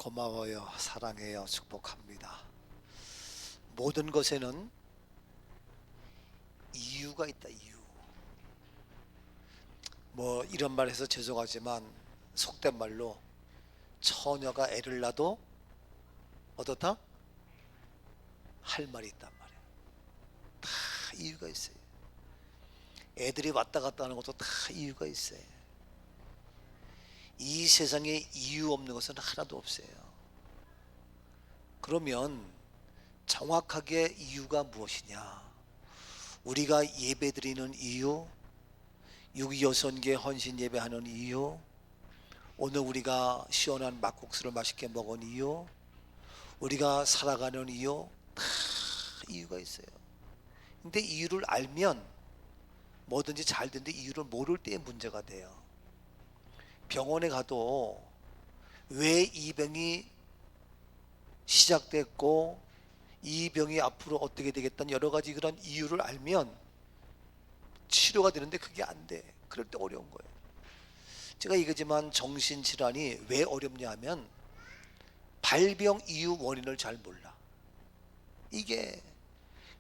고마워요, 사랑해요, 축복합니다. 모든 것에는 이유가 있다. 이유. 뭐 이런 말 해서 죄송하지만 속된 말로 처녀가 애를 낳아도 어떻다? 할 말이 있단 말이야. 다 이유가 있어요. 애들이 왔다 갔다 하는 것도 다 이유가 있어요. 이 세상에 이유 없는 것은 하나도 없어요. 그러면 정확하게 이유가 무엇이냐? 우리가 예배드리는 이유, 6.25 선교회 헌신 예배하는 이유, 오늘 우리가 시원한 막국수를 맛있게 먹은 이유, 우리가 살아가는 이유, 다 이유가 있어요. 근데 이유를 알면 뭐든지 잘 되는데 이유를 모를 때의 문제가 돼요. 병원에 가도 왜 이 병이 시작됐고 이 병이 앞으로 어떻게 되겠다는 여러 가지 그런 이유를 알면 치료가 되는데 그게 안 돼. 그럴 때 어려운 거예요. 제가 이거지만 정신질환이 왜 어렵냐 하면 발병 이유 원인을 잘 몰라. 이게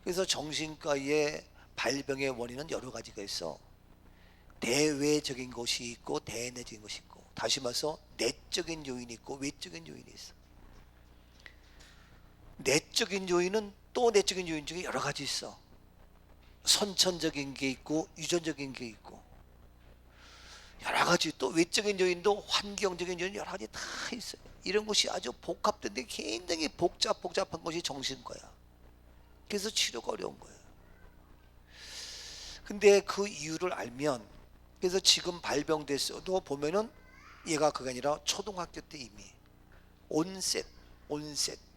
그래서 정신과의 발병의 원인은 여러 가지가 있어. 대외적인 것이 있고 대내적인 것이 있고, 다시 말해서 내적인 요인이 있고 외적인 요인이 있어. 내적인 요인은 또 내적인 요인 중에 여러 가지 있어. 선천적인 게 있고 유전적인 게 있고 여러 가지, 또 외적인 요인도 환경적인 요인 여러 가지 다 있어요. 이런 것이 아주 복합된데 굉장히 복잡한 것이 정신과야. 그래서 치료가 어려운 거예요. 근데 그 이유를 알면, 그래서 지금 발병됐어도 보면은 얘가 그게 아니라 초등학교 때 이미 온셋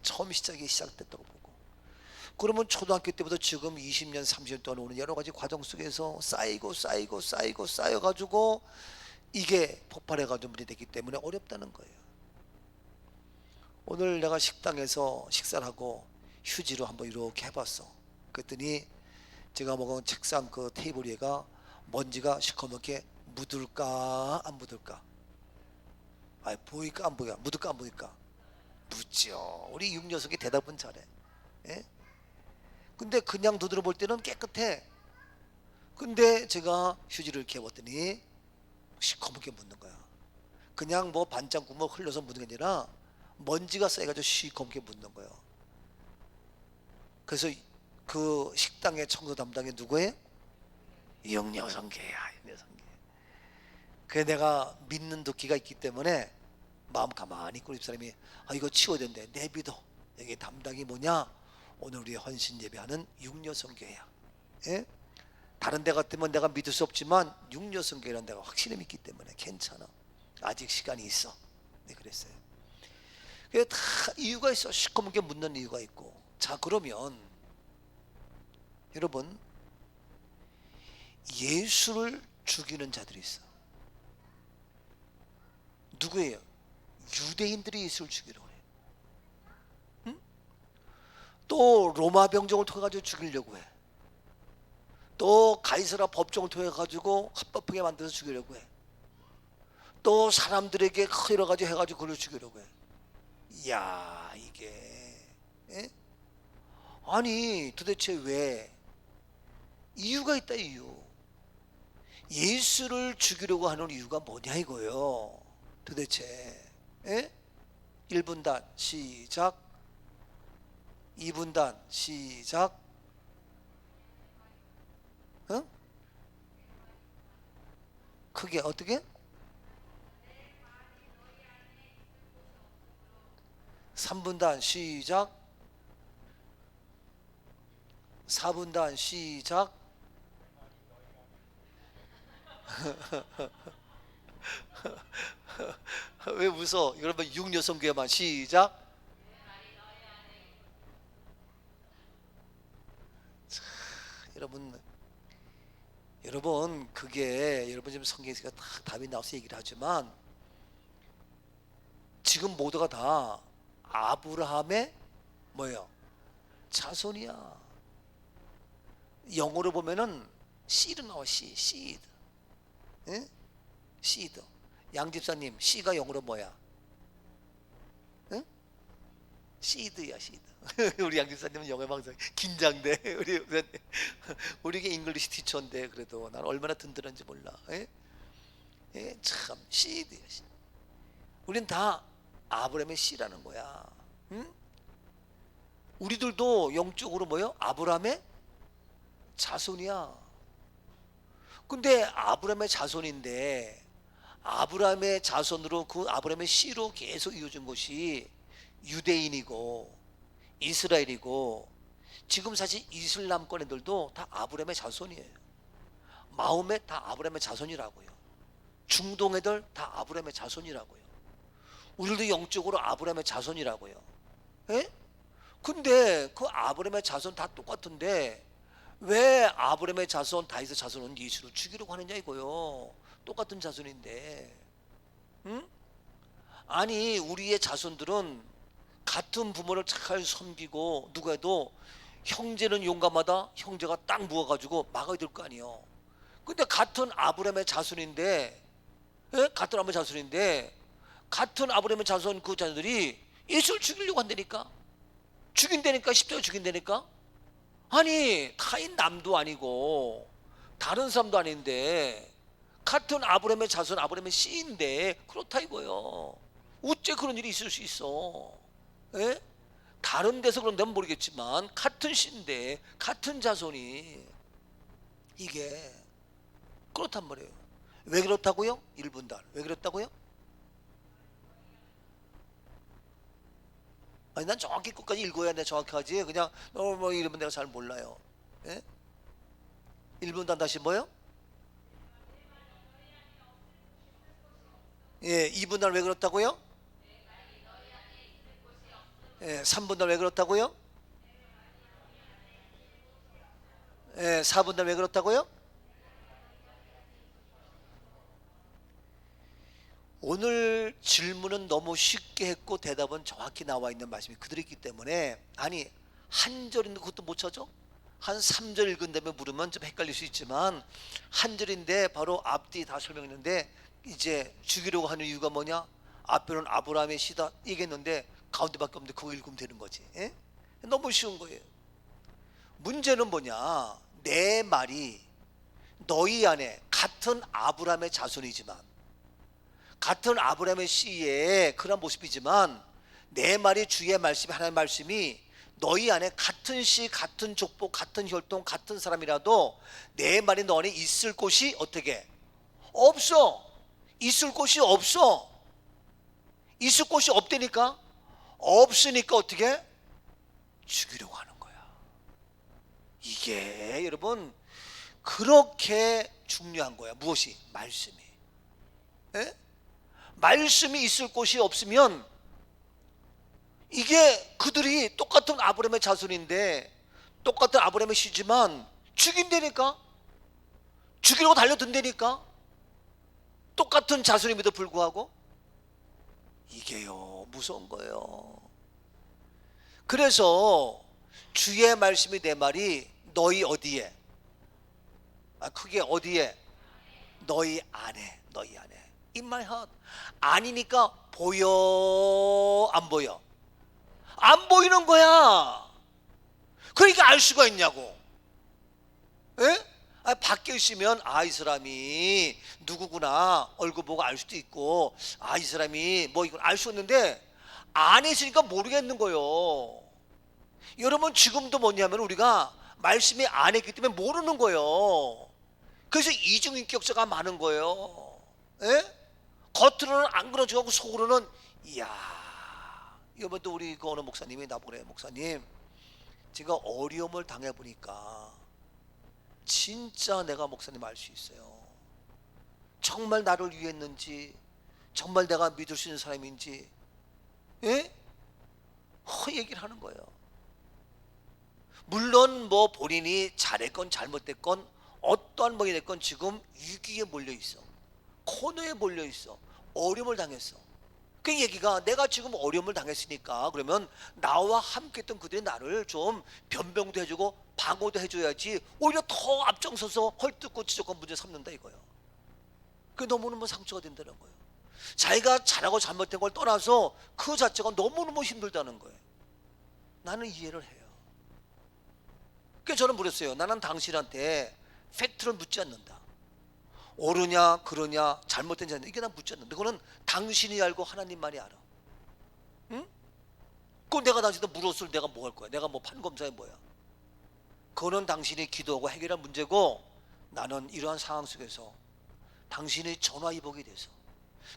처음 시작됐다고 보고, 그러면 초등학교 때부터 지금 20년 30년 동안 오는 여러 가지 과정 속에서 쌓여가지고 이게 폭발해가지고 문제 되기 때문에 어렵다는 거예요. 오늘 내가 식당에서 식사를 하고 휴지로 한번 이렇게 해봤어. 그랬더니 제가 먹은 책상 그 테이블 위에가 먼지가 시커멓게 묻을까 안 묻을까? 아, 보일까 안 보일까? 묻을까 안 묻을까? 묻죠. 우리 육녀석이 대답은 잘해. 예? 근데 그냥 두드려 볼 때는 깨끗해. 근데 제가 휴지를 이렇게 해봤더니 시커멓게 묻는 거야. 그냥 뭐 반찬 구멍 흘려서 묻는 게 아니라 먼지가 쌓여가지고 시커멓게 묻는 거예요. 그래서 그 식당의 청소 담당이 누구예요? 영녀성계야. 영녀성계. 그래 내가 믿는 도끼가 있기 때문에 마음 가만히 있고 집사람이 이거 치워야 된대. 내 믿어. 여기 담당이 뭐냐? 오늘 우리 헌신 예배하는 육녀성교회야. 예? 다른 데 같으면 내가 믿을 수 없지만 육녀성교회는 내가 확실히 믿기 때문에 괜찮아. 아직 시간이 있어. 네, 그랬어요. 그게 다 이유가 있어. 시커멓게 묻는 이유가 있고. 자, 그러면 여러분, 예수를 죽이는 자들이 있어. 누구예요? 유대인들이 예수를 죽이려고 해요. 응? 또 로마 병정을 통해 가지고 죽이려고 해. 또 가이사라 법정을 통해 가지고 합법하게 만들어서 죽이려고 해. 또 사람들에게 여러 가지 해가지고 그걸 죽이려고 해. 이야, 이게 아니 도대체 왜? 이유가 있다. 이유. 예수를 죽이려고 하는 이유가 뭐냐 이거요. 도대체 1분단 시작, 2분단 시작. 크게 어떻게? 3분단 시작, 4분단 시작. 왜 웃어? 여러분 육여성교회만 시작. 여러분 그게 여러분 지금 성경에서 다 답이 나와서 얘기를 하지만 지금 모두가 다 아브라함의 뭐예요? 자손이야. 영어로 보면은 씨드 나와. 씨드. 씨드. 양 집사님, 씨가 영어로 뭐야? 응? 시드야 시드. 우리 양집사님은 영어 방송 긴장돼. 우리 우리게 잉글리시 티처인데 그래도 난 얼마나 든든한지 몰라. 예? 예, 참 시드야 시. 우린 다 아브라함의 씨라는 거야. 응? 우리들도 영적으로 뭐요? 아브라함의 자손이야. 근데 아브라함의 자손인데 아브라함의 자손으로 그 아브라함의 씨로 계속 이어진 것이 유대인이고 이스라엘이고, 지금 사실 이슬람권 애들도 다 아브라함의 자손이에요. 마음에 다 아브라함의 자손이라고요. 중동 애들 다 아브라함의 자손이라고요. 우리도 영적으로 아브라함의 자손이라고요. 예? 근데 그 아브라함의 자손 다 똑같은데 왜 아브라함의 자손 다윗의 자손은 예수를 죽이려고 하느냐 이거요. 똑같은 자손인데. 응? 아니 우리의 자손들은 같은 부모를 잘 섬기고 누구에도 형제는 용감하다, 형제가 딱 모아가지고 막아야 될 거 아니에요. 근데 같은 아브라함의 자손인데, 예? 같은 아브라함의 자손인데 같은 아브라함의 자손 그 자녀들이 예수를 죽이려고 한다니까. 죽인다니까. 십자가 죽인다니까. 아니 타인 남도 아니고 다른 사람도 아닌데 같은 아브라함의 자손 아브라함의 씨인데 그렇다 이거요. 어째 그런 일이 있을 수 있어? 예? 다른 데서 그런 데는 모르겠지만 같은 씨인데 같은 자손이 이게 그렇단 말이에요. 왜 그렇다고요? 1분단 왜 그렇다고요? 아니 난 정확히 끝까지 읽어야 돼. 정확하지 그냥 뭐 이러면 내가 잘 몰라요. 예? 1분단 다시 뭐요? 예, 2분단 왜 그렇다고요? 예, 3분단 왜 그렇다고요? 예, 4분단 왜 그렇다고요? 오늘 질문은 너무 쉽게 했고 대답은 정확히 나와 있는 말씀이 그대로 있기 때문에, 아니 한 절인데 그것도 못 찾아? 한 3절 읽은 다음에 물으면 좀 헷갈릴 수 있지만 한 절인데 바로 앞뒤 다 설명했는데 이제 죽이려고 하는 이유가 뭐냐? 앞에는 아브라함의 시다 얘기했는데 가운데밖에 없는데 그거 읽으면 되는 거지. 예? 너무 쉬운 거예요. 문제는 뭐냐? 내 말이 너희 안에 같은 아브라함의 자손이지만 같은 아브라함의 씨의 그런 모습이지만 내 말이 주의 말씀이 하나님의 말씀이 너희 안에 같은 씨 같은 족보 같은 혈통 같은 사람이라도 내 말이 너 안에 있을 곳이 어떻게 없어. 있을 곳이 없어. 있을 곳이 없다니까. 없으니까 어떻게 죽이려고 하는 거야. 이게 여러분 그렇게 중요한 거야. 무엇이? 말씀이. 에? 말씀이 있을 곳이 없으면 이게 그들이 똑같은 아브라함의 자손인데 똑같은 아브라함의 씨지만 죽인다니까. 죽이려고 달려든다니까. 똑같은 자손임에도 불구하고 이게요 무서운 거예요. 그래서 주의 말씀이 내 말이 너희 어디에? 크게 어디에? 너희 안에. 너희 안에. In my heart. 아니니까 보여 안 보여? 안 보이는 거야. 그러니까 알 수가 있냐고. 에? 밖에 있으면 이 사람이 누구구나 얼굴 보고 알 수도 있고 이 사람이 뭐 이걸 알 수 있는데 안에 있으니까 모르겠는 거예요. 여러분 지금도 뭐냐면 우리가 말씀이 안에 있기 때문에 모르는 거예요. 그래서 이중인격자가 많은 거예요. 에? 겉으로는 안 그러지고 속으로는 이야. 이번도 우리 그 어느 목사님이 나보고 그래. 목사님 제가 어려움을 당해보니까 진짜 내가 목사님 알 수 있어요. 정말 나를 위했는지 정말 내가 믿을 수 있는 사람인지 얘기를 하는 거예요. 물론 뭐 본인이 잘했건 잘못됐건 어떠한 뭐이 됐건 지금 위기에 몰려 있어. 코너에 몰려 있어. 어려움을 당했어. 그 얘기가 내가 지금 어려움을 당했으니까 그러면 나와 함께 했던 그들이 나를 좀 변병도 해주고 방어도 해줘야지 오히려 더 앞장서서 헐뜯고 지적한 문제 삼는다 이거예요. 그게 너무너무 상처가 된다는 거예요. 자기가 잘하고 잘못된 걸 떠나서 그 자체가 너무너무 힘들다는 거예요. 나는 이해를 해요. 그래서 저는 물었어요. 나는 당신한테 팩트를 묻지 않는다. 옳으냐 그러냐 잘못된 자냐 이게 난 묻지 않는다. 그거는 당신이 알고 하나님만이 알아. 응? 그럼 내가 당신한테 물었을 내가 뭐 할 거야? 내가 뭐 판검사에 뭐야? 그거는 당신이 기도하고 해결할 문제고, 나는 이러한 상황 속에서 당신의 전화위복이 돼서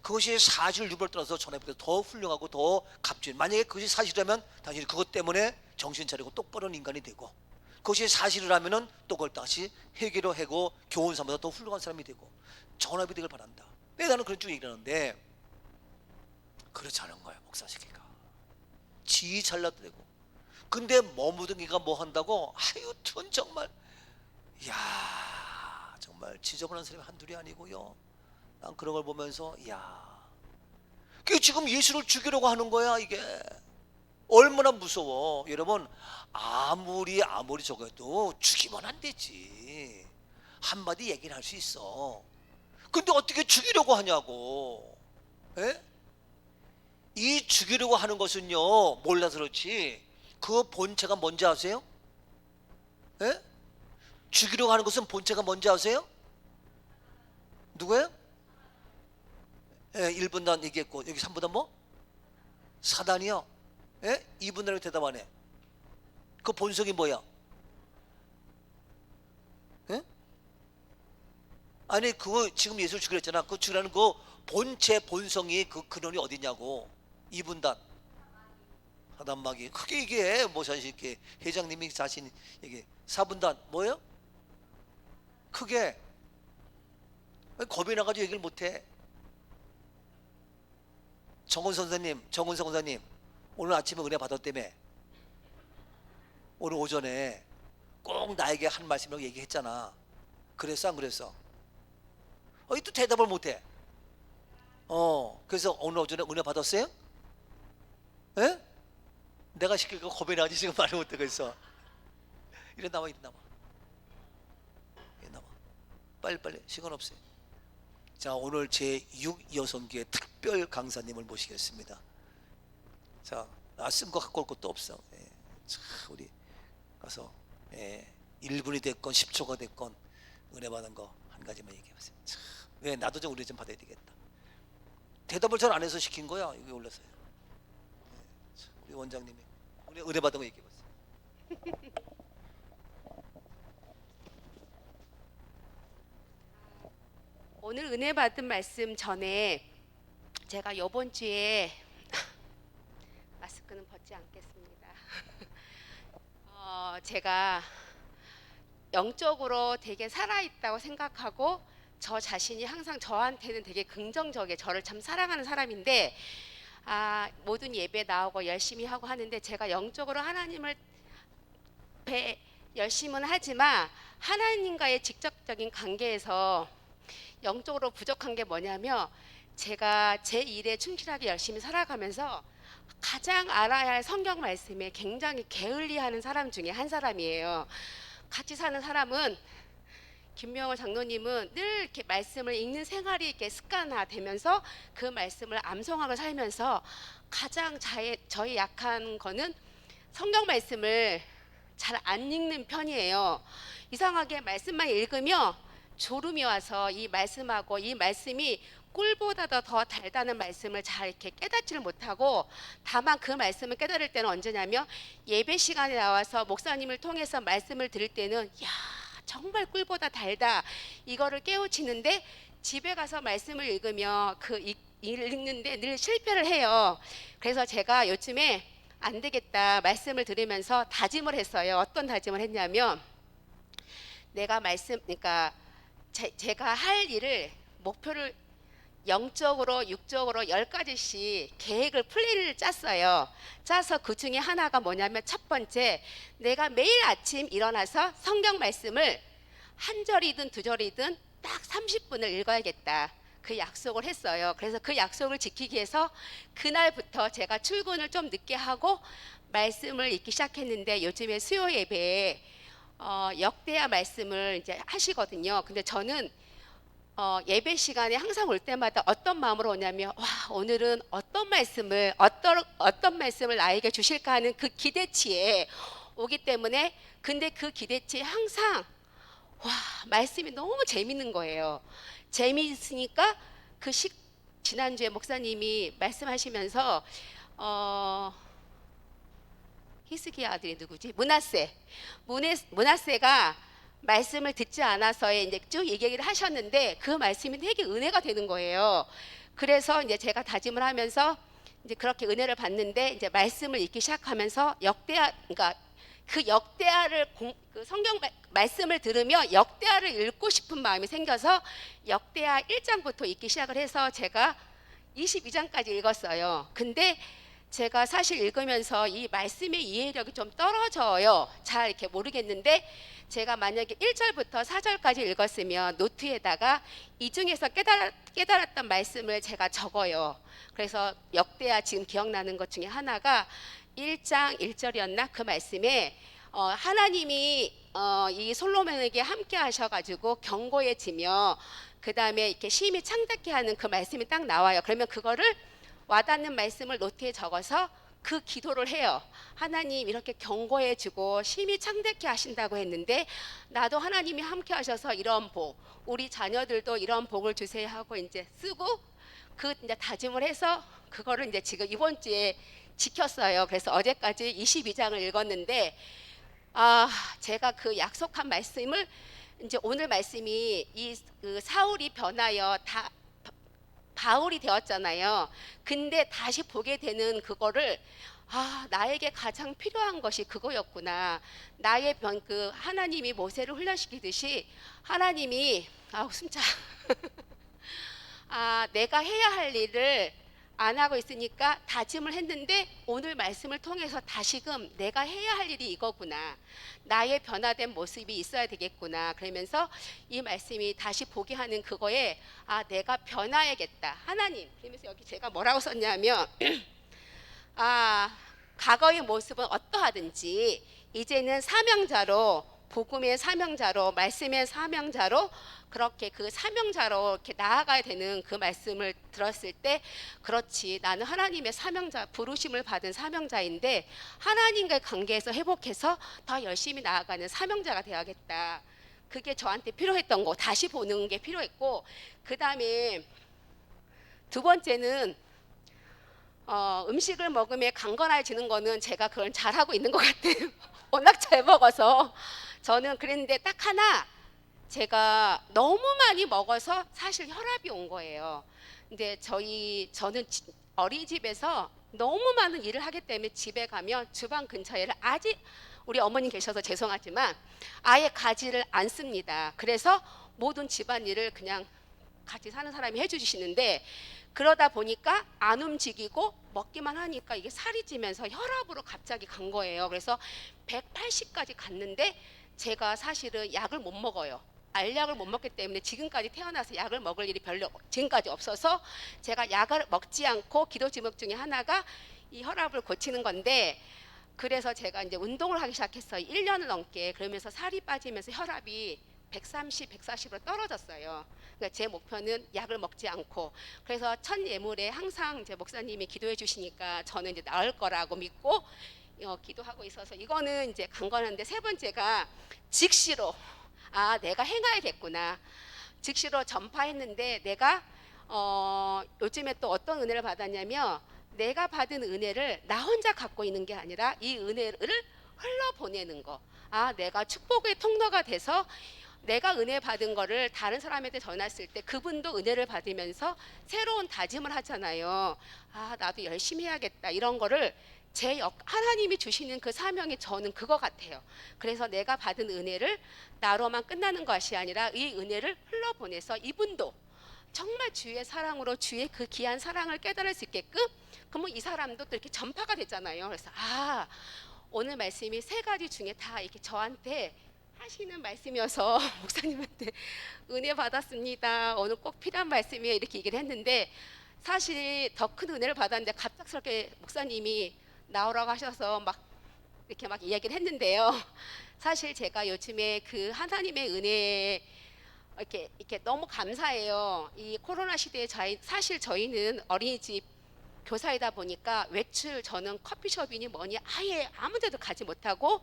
그것이 사실 유벌 떠나서 전화위복이 더 훌륭하고 더 값진, 만약에 그것이 사실이라면 당신이 그것 때문에 정신 차리고 똑바른 인간이 되고, 그것이 사실이라면은 또 그걸 다시 회개로 하고 교훈 삼아서 더 훌륭한 사람이 되고 전화위복이 되길 바란다. 왜 나는 그런 쪽 얘기를 하는데, 그렇지 않은 거야 목사시기가. 지 잘나도 되고, 근데 머무둥이가 뭐 한다고 하여튼 정말, 야 정말 지저분한 사람이 한둘이 아니고요. 난 그런 걸 보면서 야, 그게 지금 예수를 죽이려고 하는 거야. 이게 얼마나 무서워. 여러분, 아무리 저거도 죽이면 안 되지. 한마디 얘기는 할 수 있어. 근데 어떻게 죽이려고 하냐고. 에? 이 죽이려고 하는 것은요, 몰라서 그렇지 그 본체가 뭔지 아세요? 에? 죽이려고 하는 것은 본체가 뭔지 아세요? 누구예요? 예, 1분단 얘기했고, 여기 3분단 뭐? 사단이요. 예? 2분단으로 대답 안 해. 그 본성이 뭐야? 예? 아니 그거 지금 예수를 죽이랬잖아. 그 죽이라는 그 본체 본성이 그 근원이 어디냐고. 2분단 사단마귀. 그게 이게 뭐 사실 이렇게 회장님이 자신 얘기. 4분단 뭐예요? 크게 겁이 나가지고 얘기를 못해. 정은성 선생님 오늘 아침에 은혜 받았다며. 오늘 오전에 꼭 나에게 한 말씀이라고 얘기했잖아. 그랬어 안 그랬어? 또 대답을 못해. 그래서 오늘 오전에 은혜 받았어요? 에? 내가 시키니까 겁이 나지 지금 말을 못하고 있어. 이래 나와. 빨리 시간 없어요. 자, 오늘 제6여성기의 특별 강사님을 모시겠습니다. 자, 나 쓴 거 갖고 올 것도 없어. 자, 우리 가서 1분이 됐건 10초가 됐건 은혜 받은 거 한 가지만 얘기해보세요. 왜 나도 좀 은혜 좀 받아야 되겠다. 대답을 잘 안 해서 시킨 거야. 여기 올라서요. 우리 원장님이 은혜 받은 거 얘기해보세요. 오늘 은혜 받은 말씀 전에 제가 이번 주에 마스크는 벗지 않겠습니다. 제가 영적으로 되게 살아있다고 생각하고 저 자신이 항상 저한테는 되게 긍정적이에요. 저를 참 사랑하는 사람인데 모든 예배 나오고 열심히 하고 하는데 제가 영적으로 하나님을 열심은 하지만 하나님과의 직접적인 관계에서 영적으로 부족한 게 뭐냐면 제가 제 일에 충실하게 열심히 살아가면서 가장 알아야 할 성경 말씀에 굉장히 게을리하는 사람 중에 한 사람이에요. 같이 사는 사람은 김명월 장로님은 늘 이렇게 말씀을 읽는 생활이 이렇게 습관화되면서 그 말씀을 암송하고 살면서 가장 저희 약한 거는 성경 말씀을 잘 안 읽는 편이에요. 이상하게 말씀만 읽으면 졸음이 와서 이 말씀하고 이 말씀이 꿀보다도 더 달다는 말씀을 잘 이렇게 깨닫지를 못하고, 다만 그 말씀을 깨달을 때는 언제냐면 예배 시간에 나와서 목사님을 통해서 말씀을 들을 때는 야 정말 꿀보다 달다 이거를 깨우치는데, 집에 가서 말씀을 읽으면 읽는데 늘 실패를 해요. 그래서 제가 요즘에 안 되겠다 말씀을 들으면서 다짐을 했어요. 어떤 다짐을 했냐면 내가 그러니까 제가 할 일을 목표를 영적으로 육적으로 10가지씩 계획을 플랜을 짰어요. 짜서 그 중에 하나가 뭐냐면 첫 번째, 내가 매일 아침 일어나서 성경 말씀을 한 절이든 두 절이든 딱 30분을 읽어야겠다. 그 약속을 했어요. 그래서 그 약속을 지키기 위해서 그날부터 제가 출근을 좀 늦게 하고 말씀을 읽기 시작했는데, 요즘에 수요 예배에 역대하 말씀을 이제 하시거든요. 근데 저는 예배 시간에 항상 올 때마다 어떤 마음으로 오냐면 와 오늘은 어떤 말씀을 나에게 주실까 하는 그 기대치에 오기 때문에 근데 그 기대치에 항상 와 말씀이 너무 재밌는 거예요. 재미있으니까 그 지난주에 목사님이 말씀하시면서 어, 히스기야 아들이 누구지? 문하세가 말씀을 듣지 않아서의 이제 쭉 얘기를 하셨는데 그 말씀이 되게 은혜가 되는 거예요. 그래서 이제 제가 다짐을 하면서 이제 그렇게 은혜를 받는데 이제 말씀을 읽기 시작하면서 그러니까 그 그 성경 말씀을 들으며 역대하를 읽고 싶은 마음이 생겨서 역대하 1장부터 읽기 시작을 해서 제가 22장까지 읽었어요. 근데 제가 사실 읽으면서 이 말씀의 이해력이 좀 떨어져요. 잘 이렇게 모르겠는데 제가 만약에 1절부터 4절까지 읽었으면 노트에다가 이 중에서 깨달았던 말씀을 제가 적어요. 그래서 역대하 지금 기억나는 것 중에 하나가 1장 1절이었나? 그 말씀에 하나님이 이 솔로몬에게 함께 하셔가지고 경고해지며 그 다음에 이렇게 심히 창답케 하는 그 말씀이 딱 나와요. 그러면 그거를 와닿는 말씀을 노트에 적어서 그 기도를 해요. 하나님 이렇게 경고해주고 심히 창대케 하신다고 했는데 나도 하나님이 함께 하셔서 이런 복, 우리 자녀들도 이런 복을 주세요 하고 이제 쓰고 그 이제 다짐을 해서 그거를 이제 지금 이번 주에 지켰어요. 그래서 어제까지 22장을 읽었는데 제가 그 약속한 말씀을 이제 오늘 말씀이 그 사울이 변하여 바울이 되었잖아요. 근데 다시 보게 되는 그거를 나에게 가장 필요한 것이 그거였구나. 그 하나님이 모세를 훈련시키듯이 하나님이 숨차 내가 해야 할 일을 안 하고 있으니까 다짐을 했는데 오늘 말씀을 통해서 다시금 내가 해야 할 일이 이거구나. 나의 변화된 모습이 있어야 되겠구나. 그러면서 이 말씀이 다시 보게 하는 그거에 내가 변화해야겠다. 하나님. 그러면서 여기 제가 뭐라고 썼냐면 과거의 모습은 어떠하든지 이제는 사명자로 복음의 사명자로 말씀의 사명자로 그렇게 그 사명자로 이렇게 나아가야 되는 그 말씀을 들었을 때 그렇지 나는 하나님의 사명자 부르심을 받은 사명자인데 하나님과의 관계에서 회복해서 더 열심히 나아가는 사명자가 되어야겠다. 그게 저한테 필요했던 거 다시 보는 게 필요했고 그 다음에 두 번째는 음식을 먹으면 강건해지는 거는 제가 그걸 잘하고 있는 것 같아요. 워낙 잘 먹어서 저는 그랬는데 딱 하나 제가 너무 많이 먹어서 사실 혈압이 온 거예요. 근데 저는 어린이집에서 너무 많은 일을 하기 때문에 집에 가면 주방 근처에를 우리 어머님 계셔서 죄송하지만 아예 가지를 않습니다. 그래서 모든 집안일을 그냥 같이 사는 사람이 해주시는데 그러다 보니까 안 움직이고 먹기만 하니까 이게 살이 찌면서 혈압으로 갑자기 간 거예요. 그래서 180까지 갔는데 제가 사실은 약을 못 먹어요. 알약을 못 먹기 때문에 지금까지 태어나서 약을 먹을 일이 별로 지금까지 없어서 제가 약을 먹지 않고 기도 제목 중에 하나가 이 혈압을 고치는 건데 그래서 제가 이제 운동을 하기 시작했어요. 1년을 넘게. 그러면서 살이 빠지면서 혈압이 130, 140으로 떨어졌어요. 그러니까 제 목표는 약을 먹지 않고 그래서 첫 예물에 항상 이제 목사님이 기도해 주시니까 저는 이제 나을 거라고 믿고 기도하고 있어서 이거는 이제 강건한데 세 번째가 직시로 내가 행하야겠구나. 즉시로 전파했는데 내가 요즘에 또 어떤 은혜를 받았냐면 내가 받은 은혜를 나 혼자 갖고 있는 게 아니라 이 은혜를 흘러보내는 거. 내가 축복의 통로가 돼서 내가 은혜 받은 거를 다른 사람한테 전했을 때 그분도 은혜를 받으면서 새로운 다짐을 하잖아요. 나도 열심히 해야겠다. 이런 거를 하나님이 주시는 그 사명이 저는 그거 같아요. 그래서 내가 받은 은혜를 나로만 끝나는 것이 아니라 이 은혜를 흘러보내서 이분도 정말 주의 사랑으로 주의 그 귀한 사랑을 깨달을 수 있게끔 그러면 이 사람도 또 이렇게 전파가 되잖아요. 그래서 오늘 말씀이 세 가지 중에 다 이렇게 저한테 하시는 말씀이어서 목사님한테 은혜 받았습니다. 오늘 꼭 필요한 말씀이에요. 이렇게 얘기를 했는데 사실 더 큰 은혜를 받았는데 갑작스럽게 목사님이 나오라고 하셔서 이렇게 이야기를 했는데요. 사실 제가 요즘에 그 하나님의 은혜 이렇게 너무 감사해요. 이 코로나 시대에 사실 저희는 어린이집 교사이다 보니까 외출 저는 커피숍이니 뭐니 아예 아무 데도 가지 못하고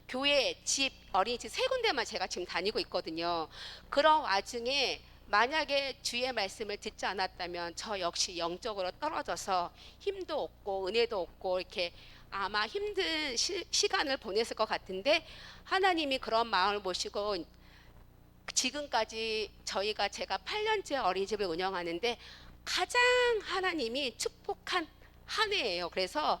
교회, 집, 어린이집 세 군데만 제가 지금 다니고 있거든요. 그런 와중에 만약에 주의 말씀을 듣지 않았다면 저 역시 영적으로 떨어져서 힘도 없고 은혜도 없고 이렇게 아마 힘든 시간을 보냈을 것 같은데 하나님이 그런 마음을 보시고 지금까지 제가 8년째 어린이집을 운영하는데 가장 하나님이 축복한 한 해예요. 그래서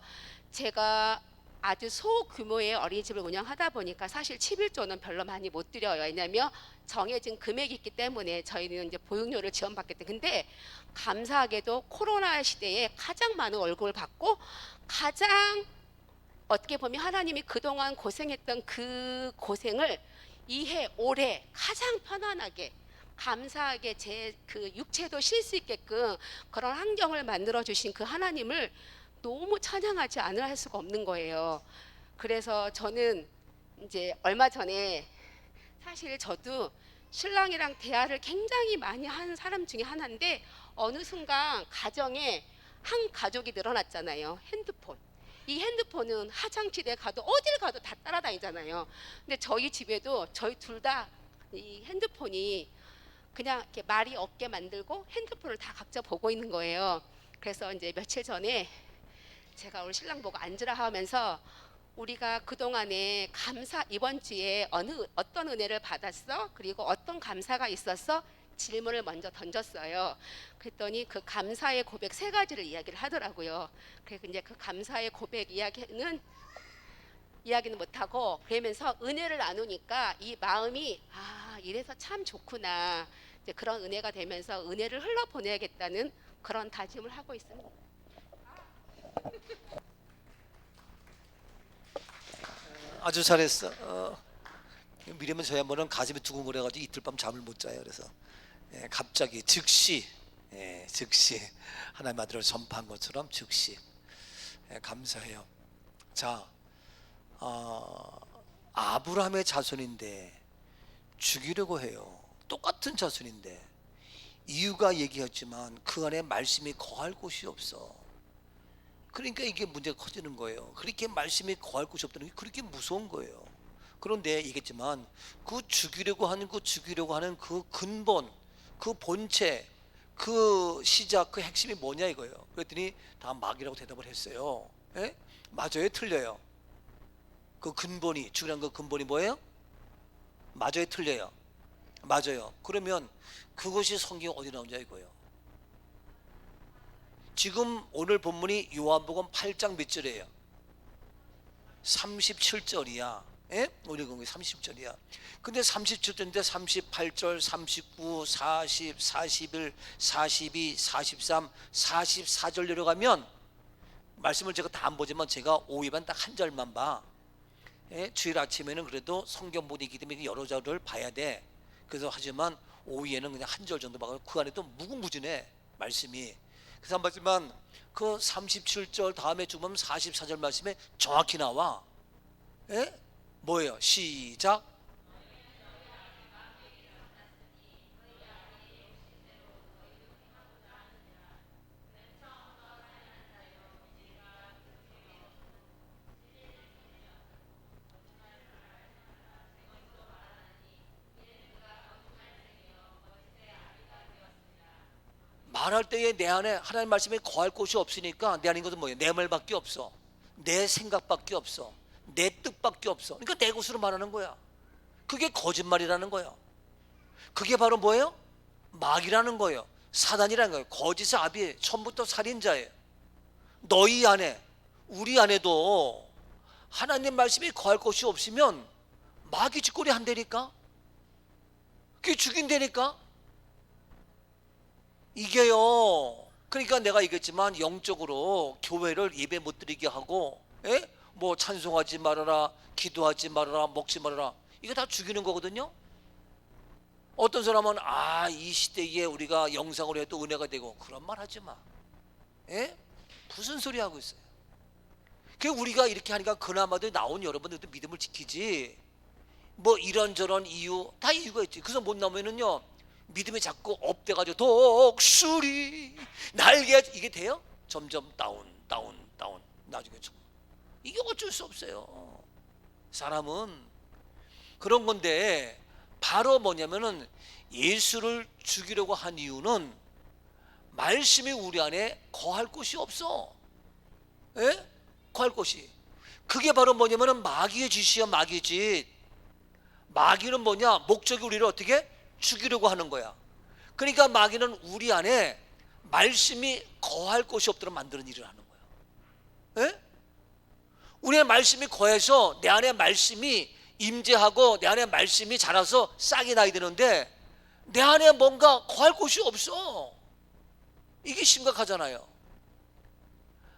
제가 아주 소규모의 어린이집을 운영하다 보니까 사실 11조는 별로 많이 못 드려요. 왜냐하면 정해진 금액이 있기 때문에 저희는 이제 보육료를 지원받기 때문에. 근데 감사하게도 코로나 시대에 가장 많은 월급을 받고 가장 어떻게 보면 하나님이 그동안 고생했던 그 고생을 이해 올해 가장 편안하게 감사하게 제 그 육체도 쉴 수 있게끔 그런 환경을 만들어 주신 그 하나님을 너무 찬양하지 않을 할 수가 없는 거예요. 그래서 저는 이제 얼마 전에 사실 저도 신랑이랑 대화를 굉장히 많이 하는 사람 중에 하나인데 어느 순간 가정에 한 가족이 늘어났잖아요. 핸드폰. 이 핸드폰은 화장실에 가도 어딜 가도 다 따라다니잖아요. 근데 저희 집에도 저희 둘 다 이 핸드폰이 그냥 이렇게 말이 없게 만들고 핸드폰을 다 각자 보고 있는 거예요. 그래서 이제 며칠 전에 제가 우리 신랑 보고 앉으라 하면서 우리가 그동안에 이번 주에 어떤 은혜를 받았어? 그리고 어떤 감사가 있었어? 질문을 먼저 던졌어요. 그랬더니 그 감사의 고백 세 가지를 이야기를 하더라고요. 그래서 이제 그 감사의 고백 이야기는 못하고 그러면서 은혜를 나누니까 이 마음이 이래서 참 좋구나. 이제 그런 은혜가 되면서 은혜를 흘러 보내야겠다는 그런 다짐을 하고 있습니다. 아주 잘했어. 미래면 저희 한번은 가슴이 두근거려가지고 이틀 밤 잠을 못 자요. 그래서 갑자기 즉시 하나님 아들을 전파한 것처럼 즉시 감사해요. 자, 아브라함의 자손인데 죽이려고 해요. 똑같은 자손인데 이유가 얘기했지만 그 안에 말씀이 거할 곳이 없어. 그러니까 이게 문제가 커지는 거예요. 그렇게 말씀이 거할 곳이 없다는 게 그렇게 무서운 거예요. 그런데 얘기했지만 그 죽이려고 하는 그 근본, 그 본체, 그 시작, 그 핵심이 뭐냐 이거예요. 그랬더니 다 막이라고 대답을 했어요. 예? 맞아요, 틀려요? 그 근본이, 죽이라는 그 근본이 뭐예요? 맞아요, 틀려요? 맞아요. 그러면 그것이 성경 어디 나오냐 이거예요. 지금 오늘 본문이 요한복음 8장 몇 절이에요? 37절이야. 예? 우리 공부 30절이야. 근데 37절인데 38절, 39, 40, 41, 42, 43, 44절 내려가면 말씀을 제가 다 안 보지만 제가 오후에만 딱 한 절만 봐. 예? 주일 아침에는 그래도 성경 보기이기 때문에 여러 절을 봐야 돼. 그래서 하지만 오후에는 그냥 한 절 정도 봐서 그 안에 또 무궁무진해 말씀이. 그래서 하지만 그 37절 다음에 주면 44절 말씀에 정확히 나와. 예? 뭐예요? 시작. 말할 때에 내 안에 하나님 말씀에 거할 곳이 없으니까 내 안에 있는 것은 뭐예요? 내 말밖에 없어. 내 생각밖에 없어. 내 뜻밖에 없어. 그러니까 내 것으로 말하는 거야. 그게 거짓말이라는 거야. 그게 바로 뭐예요? 마귀라는 거예요. 사단이라는 거예요. 거짓의 아비, 처음부터 살인자예요. 너희 안에, 우리 안에도 하나님 말씀이 거할 곳이 없으면 마귀 짓거리 한다니까. 그게 죽인다니까. 이게요. 그러니까 내가 얘기했지만 영적으로 교회를 예배 못 드리게 하고, 예? 뭐 찬송하지 말아라, 기도하지 말아라, 먹지 말아라. 이거 다 죽이는 거거든요. 어떤 사람은 이 시대에 우리가 영상으로 해도 은혜가 되고 그런 말 하지 마. 예? 무슨 소리 하고 있어요? 그 우리가 이렇게 하니까 그나마도 나온 여러분들도 믿음을 지키지. 뭐 이런저런 이유 다 이유가 있지. 그래서 못 나오면은요 믿음이 자꾸 업돼가지고 독수리 날개 이게 돼요? 점점 다운 나중에 이게 어쩔 수 없어요. 사람은 그런 건데 바로 뭐냐면은 예수를 죽이려고 한 이유는 말씀이 우리 안에 거할 곳이 없어. 예? 거할 곳이. 그게 바로 뭐냐면은 마귀의 짓이야. 마귀의 짓. 마귀는 뭐냐? 목적이 우리를 어떻게 죽이려고 하는 거야. 그러니까 마귀는 우리 안에 말씀이 거할 곳이 없도록 만드는 일을 하는 거야. 예? 우리의 말씀이 거해서 내 안에 말씀이 임재하고 내 안에 말씀이 자라서 싹이 나야 되는데 내 안에 뭔가 거할 곳이 없어. 이게 심각하잖아요.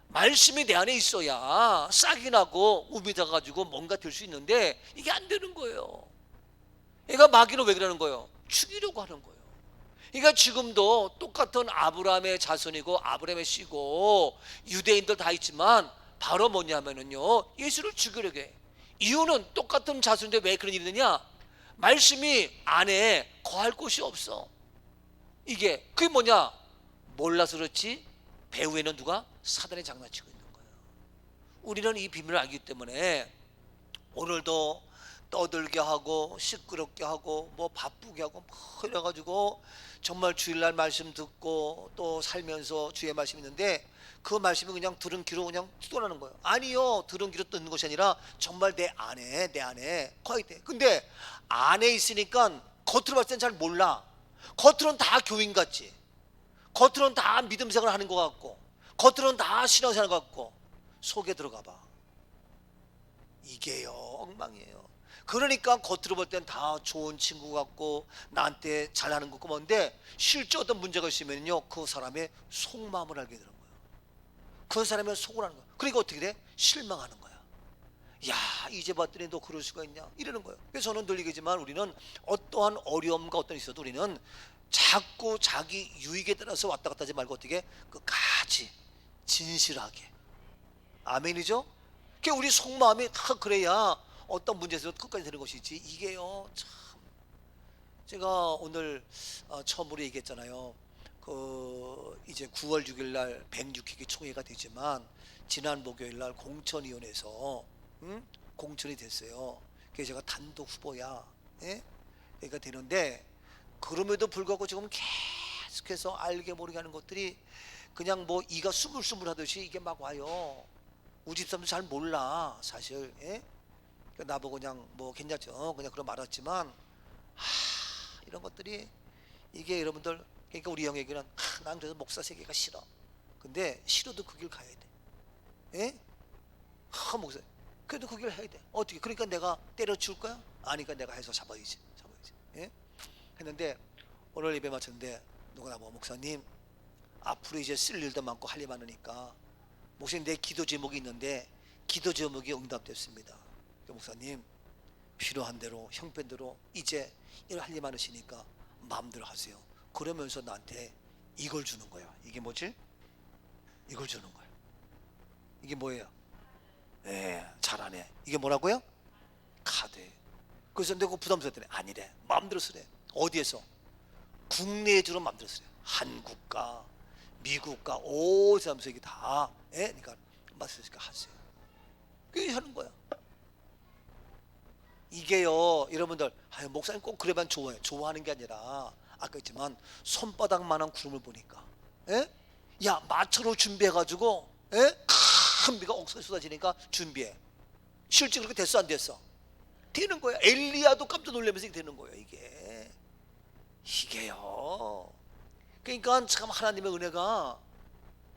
말씀이 내 안에 있어야 싹이 나고 우미 져가지고 뭔가 될 수 있는데 이게 안 되는 거예요. 그러니까 마귀는 왜 그러는 거예요? 죽이려고 하는 거예요. 그러니까 지금도 똑같은 아브라함의 자손이고 아브라함의 씨고 유대인들 다 있지만 바로 뭐냐면은요, 예수를 죽이려고 해. 이유는 똑같은 자손인데 왜 그런 일이 되냐? 말씀이 안에 거할 곳이 없어. 이게 그게 뭐냐? 몰라서 그렇지 배후에는 누가? 사단이 장난치고 있는 거예요. 우리는 이 비밀을 알기 때문에 오늘도 떠들게 하고 시끄럽게 하고 뭐 바쁘게 하고 뭐 이래가지고 정말 주일날 말씀 듣고 또 살면서 주의 말씀 있는데 그 말씀이 그냥 들은 귀로 그냥 떠나는 거예요. 아니요, 들은 귀로 듣는 것이 아니라 정말 내 안에 거의 돼. 근데 안에 있으니까 겉으로 봤을 땐 잘 몰라. 겉으로는 다 교인 같지, 겉으로는 다 믿음 생활 하는 것 같고, 겉으로는 다 신앙 생활 같고, 속에 들어가 봐, 이게요 엉망이에요. 그러니까 겉으로 볼 땐 다 좋은 친구 같고 나한테 잘하는 것 같은데 실제 어떤 문제가 있으면요 그 사람의 속마음을 알게 되는 거예요. 그 사람의 속을 하는 거야. 그러니까 어떻게 돼? 실망하는 거야. 야, 이제 봤더니 너 그럴 수가 있냐 이러는 거예요. 그래서 저는 늘 얘기지만 우리는 어떠한 어려움과 어떤 있어도 우리는 자꾸 자기 유익에 따라서 왔다 갔다 하지 말고 어떻게 끝까지 진실하게. 아멘이죠? 그 우리 속마음이 다 그래야 어떤 문제에서 끝까지 되는 것이지. 이게요 참, 제가 오늘 처음으로 얘기했잖아요. 그 이제 9월 6일 날 106회기 총회가 되지만 지난 목요일 날 공천위원회에서 공천이 됐어요. 그래서 제가 단독 후보야. 예? 그러니까 되는데 그럼에도 불구하고 지금 계속해서 알게 모르게 하는 것들이 그냥 뭐 이가 스물스물 하듯이 이게 막 와요. 우리 집 사람도 잘 몰라 사실. 예? 나보고 그냥 뭐 괜찮죠 그냥 그런 말했지만 이런 것들이 이게 여러분들, 그러니까 우리 형 얘기는 난 그래서 목사 세계가 싫어. 근데 싫어도 그 길 가야 돼. 예? 목사 그래도 그 길 해야 돼. 어떻게? 그러니까 내가 때려줄 거야? 아니까 내가 해서 잡아야지. 예? 했는데 오늘 예배 마쳤는데 누가 나보고 목사님 앞으로 이제 쓸 일도 많고 할 일 많으니까 목사님 내 기도 제목이 있는데 기도 제목이 응답됐습니다. 목사님 필요한 대로 형편대로 이제 일 할 일 많으시니까 마음대로 하세요. 그러면서 나한테 이걸 주는 거야. 이게 뭐지? 이걸 주는 거야. 이게 뭐예요? 잘하네. 이게 뭐라고요? 카드. 그래서 내가 부담스럽더니 아니래. 마음대로 쓰래. 어디에서? 국내에 주로 마음대로 쓰래. 한국가, 미국가, 어디서 하면서 이게 다. 그러니까 맞으니까 하세요. 그게 하는 거야. 이게요 여러분들 목사님 꼭 그래만 좋아해. 좋아하는 게 아니라 아까 했지만 손바닥만한 구름을 보니까 야 마초로 준비해가지고 큰 비가 억수로 쏟아지니까 준비해. 실제 그렇게 됐어 안 됐어? 되는 거야. 엘리야도 깜짝 놀라면서 되는 거예요. 이게요. 그러니까 참 하나님의 은혜가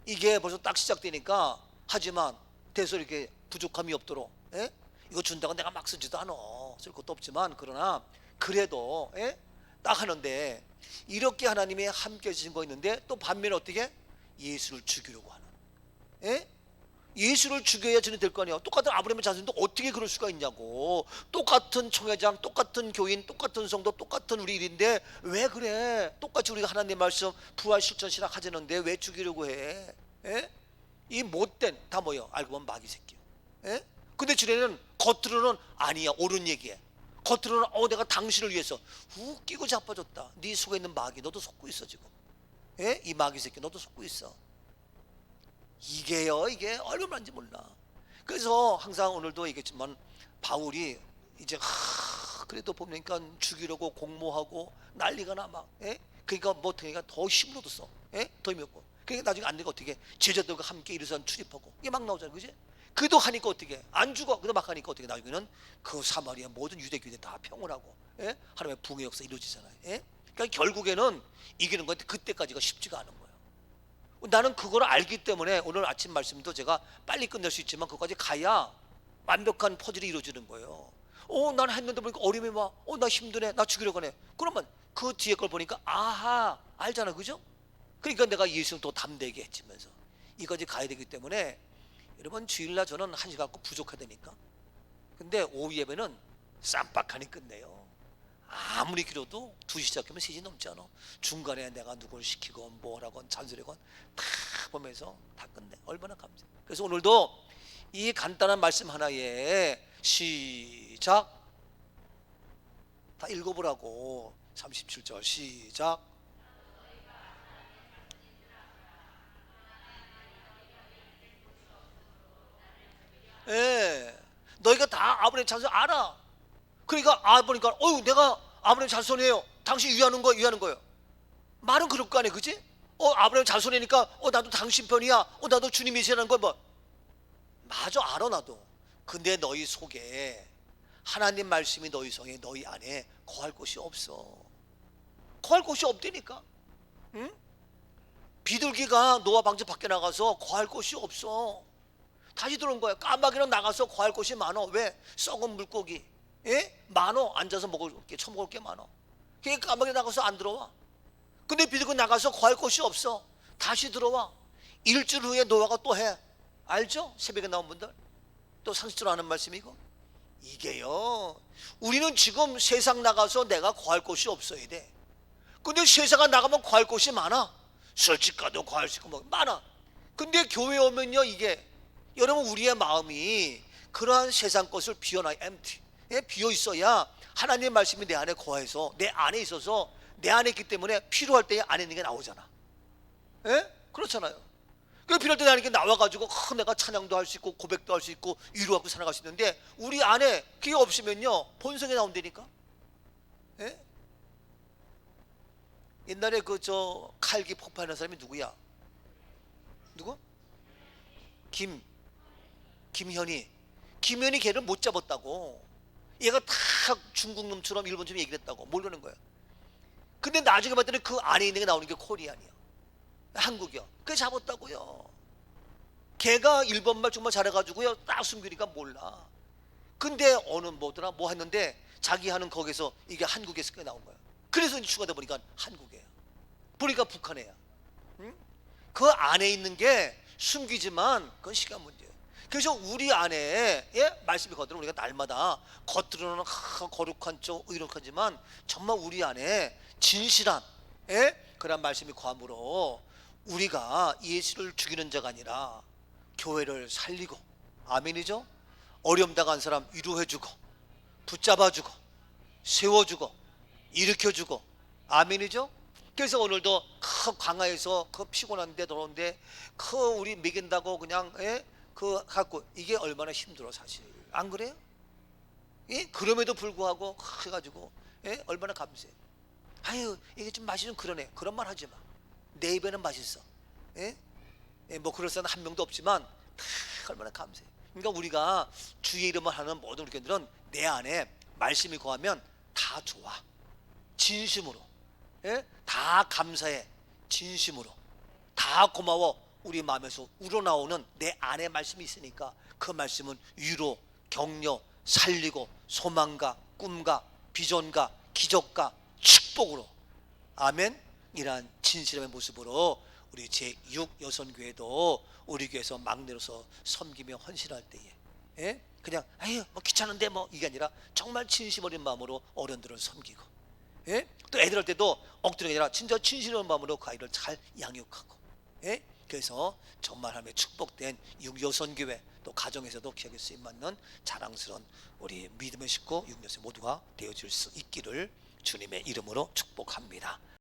이게 벌써 딱 시작되니까 하지만 돼서 이렇게 부족함이 없도록 이거 준다고 내가 막 쓰지도 않아. 쓸 것도 없지만 그러나 그래도 딱 하는데 이렇게 하나님이 함께 해주신 거 있는데 또 반면에 어떻게? 예수를 죽이려고 하는. 예수를 죽여야 전이 될 거 아니야. 똑같은 아브라함의 자손인데 어떻게 그럴 수가 있냐고. 똑같은 총회장, 똑같은 교인, 똑같은 성도, 똑같은 우리 일인데 왜 그래? 똑같이 우리가 하나님의 말씀 부활 실천 신학 하자는데 왜 죽이려고 해? 이 못된 다 뭐요? 알고 보면 마귀 새끼. 근데 주례는 겉으로는 아니야 옳은 얘기해. 겉으로는 내가 당신을 위해서 웃기고 자빠졌다. 네 속에 있는 마귀 너도 속고 있어 지금. 예? 이 마귀 새끼 너도 속고 있어. 이게요, 이게 얼마만지 몰라. 그래서 항상 오늘도 얘기했지만 바울이 이제 그래도 보니까 죽이려고 공모하고 난리가 나 막. 예? 그러니까 뭐 어떻게 더 힘을 얻었어. 예? 더 힘이 없고. 그러니까 나중에 안 되니까 어떻게 제자들과 함께 이르선 출입하고 이게 막 나오잖아, 그지? 그도 하니까 어떻게 안 죽어. 그도 막 하니까 어떻게 나중에는 그 사마리아 모든 유대교회 다 평온하고, 예? 하나님의 부흥의 역사 이루어지잖아요. 예? 그러니까 결국에는 이기는 건데 그때까지가 쉽지가 않은 거예요. 나는 그걸 알기 때문에 오늘 아침 말씀도 제가 빨리 끝낼 수 있지만 그것까지 가야 완벽한 퍼즐이 이루어지는 거예요. 난 했는데 보니까 어려움이 와. 나 힘드네. 나 죽이려고 하네. 그러면 그 뒤에 걸 보니까 아하, 알잖아, 그죠? 그러니까 내가 예수는 또 담대게 했지면서 이까지 가야 되기 때문에 여러분 주일날 저는 1시간 갖고 부족하다니까. 근데 오후 예배는 쌈박하니 끝내요. 아무리 길어도 2시 시작하면 3시 넘지 않아. 중간에 내가 누굴 시키건 뭐라건 잔소리건 다 보면서 다 끝내. 얼마나 감사해. 그래서 오늘도 이 간단한 말씀 하나에 시작 다 읽어보라고. 37절 시작. 예, 너희가 다 아브라함 자손 알아. 그러니까 보니까 내가 아브라함 자손이에요. 당신 위하는 거예요. 말은 그럴 거 아니에요, 그지? 아브라함 자손이니까 나도 당신 편이야. 나도 주님이시라는 거 뭐. 맞아, 알아 나도. 근데 너희 속에 하나님 말씀이 너희 속에 너희 안에 거할 곳이 없어. 거할 곳이 없다니까. 응? 비둘기가 노아 방주 밖에 나가서 거할 곳이 없어. 다시 들어온 거야. 까마귀는 나가서 거할 곳이 많어. 왜? 썩은 물고기, 예? 많어. 앉아서 처먹을 게 많어. 그러니까 까마귀 나가서 안 들어와. 근데 비둘기 나가서 거할 곳이 없어. 다시 들어와. 일주일 후에 노아가 또 해. 알죠? 새벽에 나온 분들 또 상식적으로 하는 말씀이고. 이게요, 우리는 지금 세상 나가서 내가 거할 곳이 없어야 돼. 근데 세상에 나가면 거할 곳이 많아. 술집 가도 거할 수 있고 뭐 많아. 근데 교회 오면요, 이게 여러분 우리의 마음이 그러한 세상 것을 비워놔. empty, 예? 비어 있어야 하나님의 말씀이 내 안에 거해서 내 안에 있어서 내 안에 있기 때문에 필요할 때에 안에 있는 게 나오잖아. 예? 그렇잖아요. 그 필요할 때 나에게 나와가지고 내가 찬양도 할 수 있고 고백도 할 수 있고 위로하고 살아갈 수 있는데 우리 안에 그게 없으면요 본성이 나온다니까. 예? 옛날에 칼기 폭파하는 사람이 누구야? 누구? 김현이 걔를 못 잡았다고. 얘가 다 중국 놈처럼 일본처럼 얘기를 했다고. 모르는 거야. 근데 나중에 봤더니 그 안에 있는 게 나오는 게 코리안이야. 한국이요. 그게 잡았다고요. 걔가 일본말 정말 잘해가지고요 딱 숨기니까 몰라. 근데 뭐 했는데 자기 하는 거기서 이게 한국에서 꽤 나온 거야. 그래서 이제 추가돼 보니까 한국이에요. 보니까 북한 애야. 응? 그 안에 있는 게 숨기지만 그건 시간 문제예요. 그래서 우리 안에, 예? 말씀이 거들어 우리가 날마다 겉으로는 거룩한 쪽 의롭하지만 정말 우리 안에 진실한, 예? 그런 말씀이 거함으로 우리가 예수를 죽이는 자가 아니라 교회를 살리고, 아멘이죠? 어려움 당한 사람 위로해주고 붙잡아주고 세워주고 일으켜주고, 아멘이죠? 그래서 오늘도 광야에서 피곤한데 더러운데 우리 먹인다고 그냥, 예? 갖고 이게 얼마나 힘들어 사실. 안 그래요? 예? 그럼에도 불구하고 해가지고, 예? 얼마나 감사해. 아유, 이게 좀 맛이 좀 그러네. 그런 말 하지 마. 내 입에는 맛있어. 예? 예, 뭐 그럴 사람 한 명도 없지만 얼마나 감사해. 그러니까 우리가 주의 이름을 하는 모든 우리 교인들은 내 안에 말씀이 거하면 다 좋아. 진심으로, 예? 다 감사해. 진심으로 다 고마워. 우리 마음에서 우러나오는 내 안에 말씀이 있으니까 그 말씀은 위로, 격려, 살리고 소망과 꿈과 비전과 기적과 축복으로, 아멘. 이러한 진실함의 모습으로 우리 제6 여선교회도 우리 교회에서 막내로서 섬기며 헌신할 때에, 예? 그냥 뭐 귀찮은데 뭐 이게 아니라 정말 진심 어린 마음으로 어른들을 섬기고, 예? 또 애들 할 때도 엎드리는 게 아니라 진짜 진심 어린 마음으로 그 아이를 잘 양육하고, 예? 그래서 정말 하나님의 축복된 육여선교회 또 가정에서도 기억에 쓰임받는 자랑스러운 우리 믿음의 식구 육여선 모두가 되어질 수 있기를 주님의 이름으로 축복합니다.